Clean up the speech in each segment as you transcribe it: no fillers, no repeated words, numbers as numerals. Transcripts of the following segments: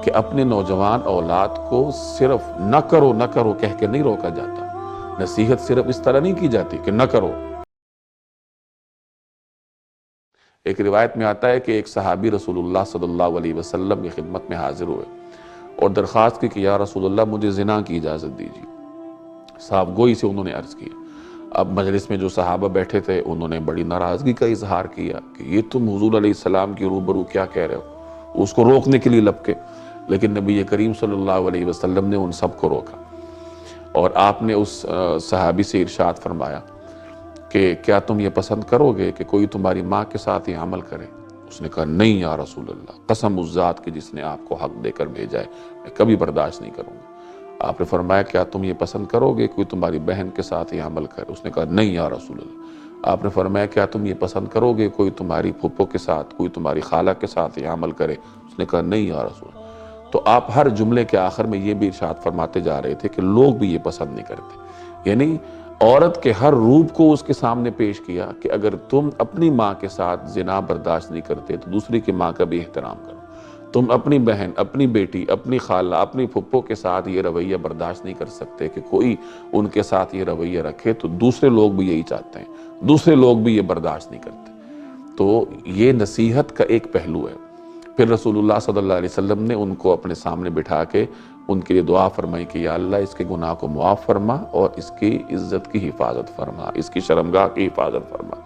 کہ اپنے نوجوان اولاد کو صرف نہ کرو کہہ کے نہیں روکا جاتا. نصیحت صرف اس طرح نہیں کی جاتی کہ نہ کرو. ایک روایت میں آتا ہے کہ ایک صحابی رسول اللہ صلی اللہ علیہ وسلم کی خدمت میں حاضر ہوئے اور درخواست کی کہ یا رسول اللہ مجھے زنا کی اجازت دیجیے. صاحب گوئی سے انہوں نے عرض کیا. اب مجلس میں جو صحابہ بیٹھے تھے انہوں نے بڑی ناراضگی کا اظہار کیا کہ یہ تم حضور علیہ السلام کی روبرو کیا کہہ رہے ہو. اس کو روکنے کے لیے لپکے، لیکن نبی کریم صلی اللہ علیہ وسلم نے ان سب کو روکا اور آپ نے اس صحابی سے ارشاد فرمایا کہ کیا تم یہ پسند کرو گے کہ کوئی تمہاری ماں کے ساتھ یہ عمل کرے؟ اس نے کہا نہیں یا رسول اللہ، قسم اس ذات کی جس نے آپ کو حق دے کر بھیجا ہے میں کبھی برداشت نہیں کروں گا. آپ نے فرمایا کیا تم یہ پسند کرو گے کوئی تمہاری بہن کے ساتھ یہ عمل کرے؟ اس نے کہا نہیں یا رسول اللہ. آپ نے فرمایا کیا تم یہ پسند کرو گے کوئی تمہاری پھپھو کے ساتھ، کوئی تمہاری خالہ کے ساتھ یہ عمل کرے؟ اس نے کہا نہیں یا رسول اللہ. تو آپ ہر جملے کے آخر میں یہ بھی ارشاد فرماتے جا رہے تھے کہ لوگ بھی یہ پسند نہیں کرتے. یعنی عورت کے ہر روپ کو اس کے سامنے پیش کیا کہ اگر تم اپنی ماں کے ساتھ زنا برداشت نہیں کرتے تو دوسری کی ماں کا بھی احترام کرو. تم اپنی بہن، اپنی بیٹی، اپنی خالہ، اپنی پھپھو کے ساتھ یہ رویہ برداشت نہیں کر سکتے کہ کوئی ان کے ساتھ یہ رویہ رکھے تو دوسرے لوگ بھی یہی چاہتے ہیں، دوسرے لوگ بھی یہ برداشت نہیں کرتے. تو یہ نصیحت کا ایک پہلو ہے. پھر رسول اللہ صلی اللہ علیہ وسلم نے ان کو اپنے سامنے بٹھا کے ان کے لیے دعا فرمائی کہ یا اللہ اس کے گناہ کو معاف فرما اور اس کی عزت کی حفاظت فرما، اس کی شرمگاہ کی حفاظت فرما.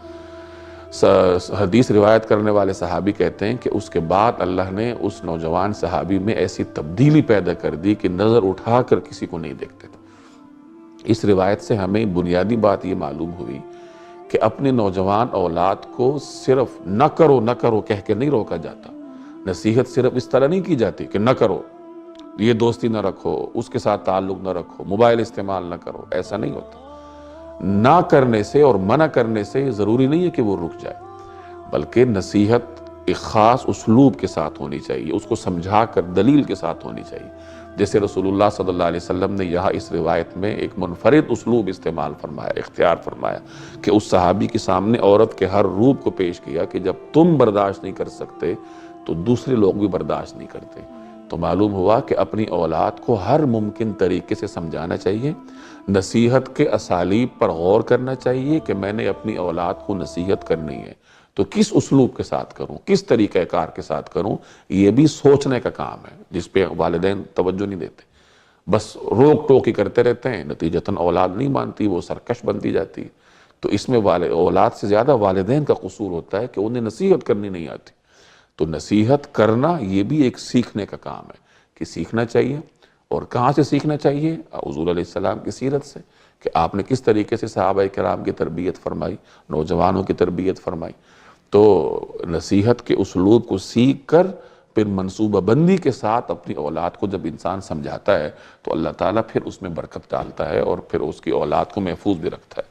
حدیث روایت کرنے والے صحابی کہتے ہیں کہ اس کے بعد اللہ نے اس نوجوان صحابی میں ایسی تبدیلی پیدا کر دی کہ نظر اٹھا کر کسی کو نہیں دیکھتے تھے. اس روایت سے ہمیں بنیادی بات یہ معلوم ہوئی کہ اپنے نوجوان اولاد کو صرف نہ کرو کہہ کے نہیں روکا جاتا. نصیحت صرف اس طرح نہیں کی جاتی کہ نہ کرو، یہ دوستی نہ رکھو، اس کے ساتھ تعلق نہ رکھو، موبائل استعمال نہ کرو. ایسا نہیں ہوتا. نہ کرنے سے اور منع کرنے سے ضروری نہیں ہے کہ وہ رک جائے، بلکہ نصیحت ایک خاص اسلوب کے ساتھ ہونی چاہیے، اس کو سمجھا کر دلیل کے ساتھ ہونی چاہیے. جیسے رسول اللہ صلی اللہ علیہ وسلم نے یہاں اس روایت میں ایک منفرد اسلوب استعمال فرمایا، اختیار فرمایا کہ اس صحابی کے سامنے عورت کے ہر روپ کو پیش کیا کہ جب تم برداشت نہیں کر سکتے تو دوسرے لوگ بھی برداشت نہیں کرتے. تو معلوم ہوا کہ اپنی اولاد کو ہر ممکن طریقے سے سمجھانا چاہیے، نصیحت کے اسالیب پر غور کرنا چاہیے کہ میں نے اپنی اولاد کو نصیحت کرنی ہے تو کس اسلوب کے ساتھ کروں، کس طریقہ کار کے ساتھ کروں. یہ بھی سوچنے کا کام ہے جس پہ والدین توجہ نہیں دیتے، بس روک ٹوک ہی کرتے رہتے ہیں، نتیجتاً اولاد نہیں مانتی، وہ سرکش بنتی جاتی. تو اس میں اولاد سے زیادہ والدین کا قصور ہوتا ہے کہ انہیں نصیحت کرنی نہیں آتی. تو نصیحت کرنا یہ بھی ایک سیکھنے کا کام ہے کہ سیکھنا چاہیے. اور کہاں سے سیکھنا چاہیے؟ حضور علیہ السلام کی سیرت سے کہ آپ نے کس طریقے سے صحابہ کرام کی تربیت فرمائی، نوجوانوں کی تربیت فرمائی. تو نصیحت کے اسلوب کو سیکھ کر پھر منصوبہ بندی کے ساتھ اپنی اولاد کو جب انسان سمجھاتا ہے تو اللہ تعالیٰ پھر اس میں برکت ڈالتا ہے اور پھر اس کی اولاد کو محفوظ بھی رکھتا ہے.